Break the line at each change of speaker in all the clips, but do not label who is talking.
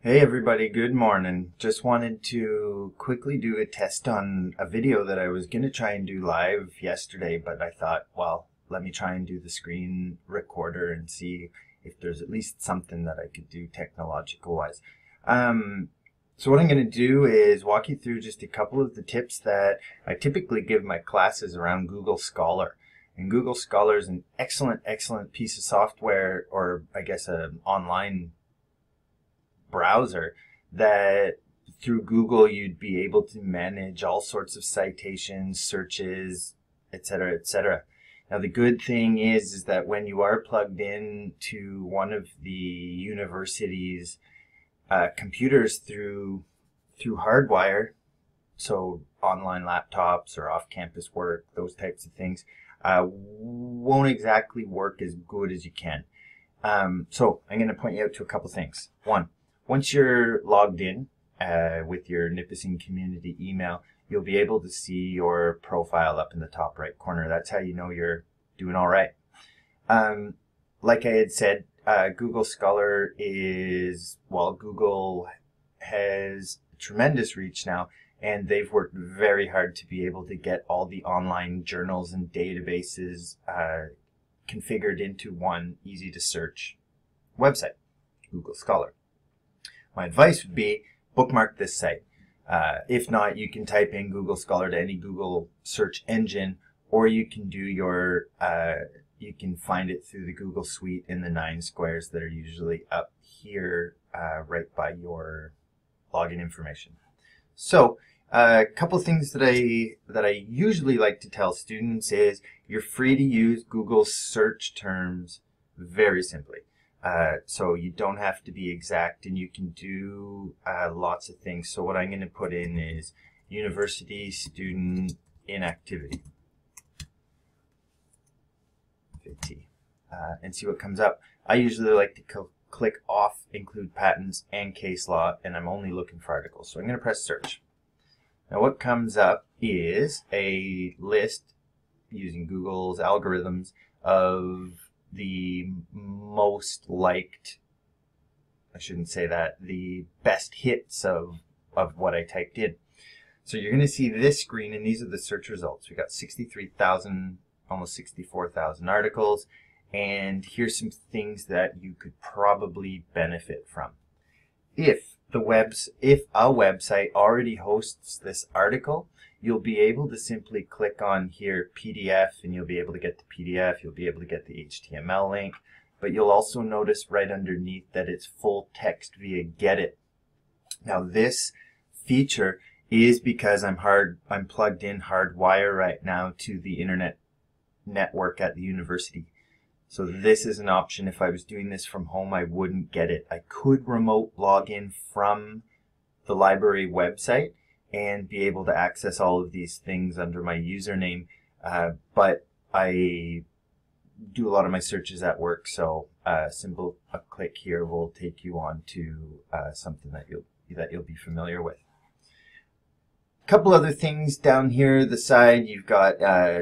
Hey everybody, good morning. Just wanted to quickly do a test on a video that I was going to try and do live yesterday, but I thought, well, let me try and do the screen recorder and see if there's at least something that I could do technological wise. So what I'm going to do is walk you through just a couple of the tips that I typically give my classes around Google Scholar. And Google Scholar is an excellent piece of software, or I guess an online browser that through Google you'd be able to manage all sorts of citations, searches, etc., etc. Now the good thing is that when you are plugged in to one of the university's computers through hardwire, so online laptops or off-campus work, those types of things, won't exactly work as good as you can. So I'm going to point you out to a couple things. One, once you're logged in with your Nipissing community email, you'll be able to see your profile up in the top right corner. That's how you know you're doing all right. Like I had said, Google Scholar is, well, Google has tremendous reach now, and they've worked very hard to be able to get all the online journals and databases configured into one easy to search website, Google Scholar. My advice would be bookmark this site. If not, you can type in Google Scholar to any Google search engine, or you can do your, you can find it through the Google Suite in the 9 squares that are usually up here right by your login information. So a couple of things that I usually like to tell students is you're free to use Google search terms very simply. So you don't have to be exact, and you can do lots of things. So what I'm going to put in is university student inactivity, and see what comes up. I usually like to click off include patents and case law, and I'm only looking for articles. So I'm going to press search. Now what comes up is a list using Google's algorithms of the most liked, I shouldn't say that, the best hits of what I typed in. So you're going to see this screen, and these are the search results. We got 63,000, almost 64,000 articles, and here's some things that you could probably benefit from. If a website already hosts this article, you'll be able to simply click on here PDF, and you'll be able to get the PDF, you'll be able to get the HTML link, but you'll also notice right underneath that it's full text via Gedit. Now this feature is because I'm plugged in hardwire right now to the internet network at the university. So this is an option. If I was doing this from home, I wouldn't get it. I could remote log in from the library website and be able to access all of these things under my username, but I do a lot of my searches at work, so a click here will take you on to something that you'll be familiar with. A couple other things down here the side, you've got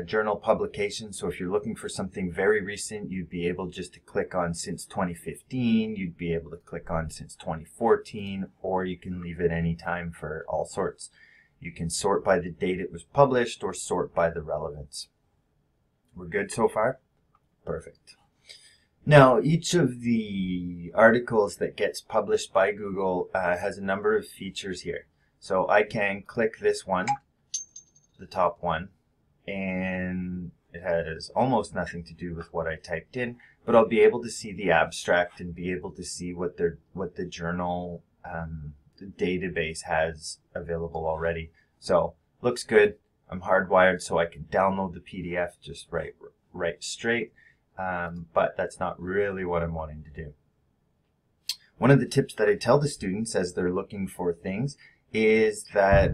journal publications. So if you're looking for something very recent, you'd be able just to click on since 2015, you'd be able to click on since 2014, or you can leave it any time for all sorts. You can sort by the date it was published or sort by the relevance. We're good so far? Perfect. Now, each of the articles that gets published by Google has a number of features here. So I can click this one, the top one, and it has almost nothing to do with what I typed in, but I'll be able to see the abstract and be able to see what the journal the database has available already. So looks good. I'm hardwired so I can download the PDF just right straight, but that's not really what I'm wanting to do. One of the tips that I tell the students as they're looking for things is that,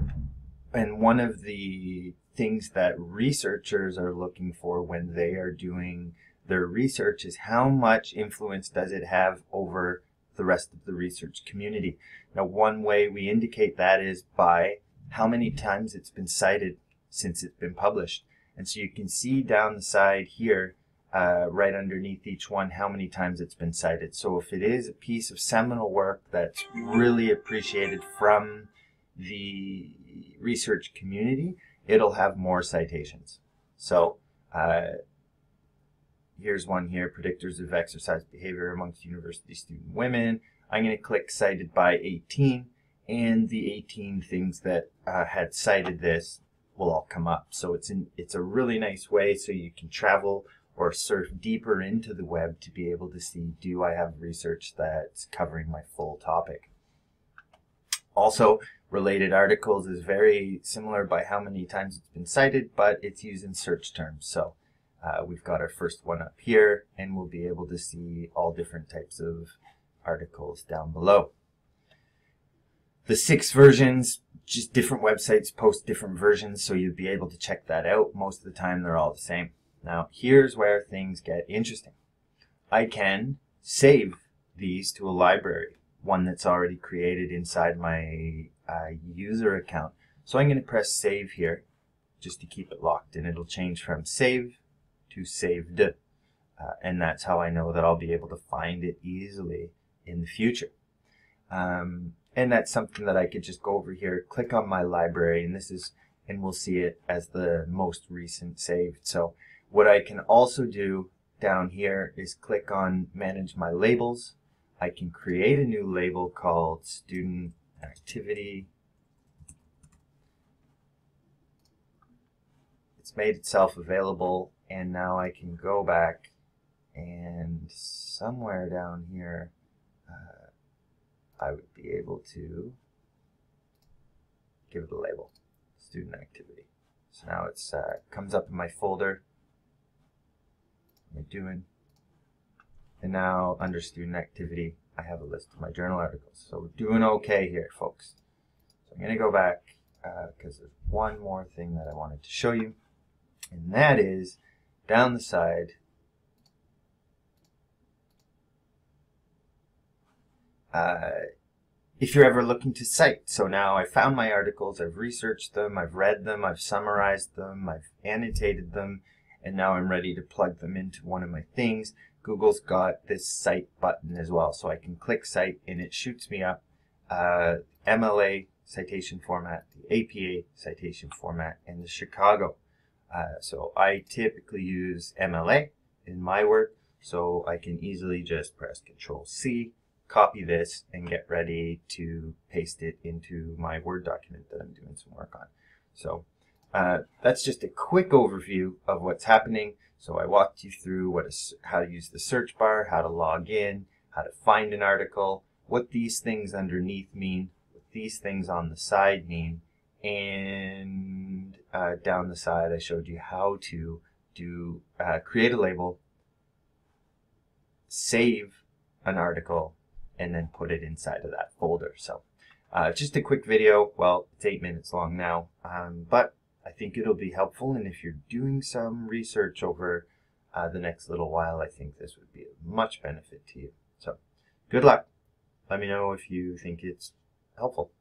and one of the things that researchers are looking for when they are doing their research is how much influence does it have over the rest of the research community. Now, one way we indicate that is by how many times it's been cited since it's been published. And so you can see down the side here right underneath each one how many times it's been cited. So if it is a piece of seminal work that's really appreciated from the research community, it'll have more citations. So here's one here, predictors of exercise behavior amongst university student women. I'm going to click cited by 18, and the 18 things that had cited this will all come up. So it's a really nice way so you can travel or surf deeper into the web to be able to see, do I have research that's covering my full topic? Also, related articles is very similar by how many times it's been cited, but it's using search terms. So we've got our first one up here, and we'll be able to see all different types of articles down below. The 6 versions, just different websites post different versions, so you'll be able to check that out. Most of the time they're all the same. Now here's where things get interesting. I can save these to a library, one that's already created inside my user account. So I'm going to press save here just to keep it locked, and it'll change from save to saved. And that's how I know that I'll be able to find it easily in the future. And that's something that I could just go over here, click on my library, and we'll see it as the most recent saved. So what I can also do down here is click on manage my labels. I can create a new label called student activity. It's made itself available, and now I can go back and somewhere down here I would be able to give it a label, student activity. So now it's comes up in my folder. What am I doing? And now under student activity, I have a list of my journal articles. So we're doing okay here, folks. So I'm going to go back because there's one more thing that I wanted to show you, and that is down the side. If you're ever looking to cite. So now I found my articles, I've researched them, I've read them, I've summarized them, I've annotated them, and now I'm ready to plug them into one of my things. Google's got this cite button as well, so I can click cite and it shoots me up MLA citation format, the APA citation format, and the Chicago. So I typically use MLA in my work, so I can easily just press Control-C, copy this, and get ready to paste it into my Word document that I'm doing some work on. So that's just a quick overview of what's happening. So I walked you through how to use the search bar, how to log in, how to find an article, what these things underneath mean, what these things on the side mean, and down the side I showed you how to create a label, save an article, and then put it inside of that folder. So just a quick video. Well, it's 8 minutes long now, but I think it'll be helpful, and if you're doing some research over the next little while, I think this would be of much benefit to you. So good luck. Let me know if you think it's helpful.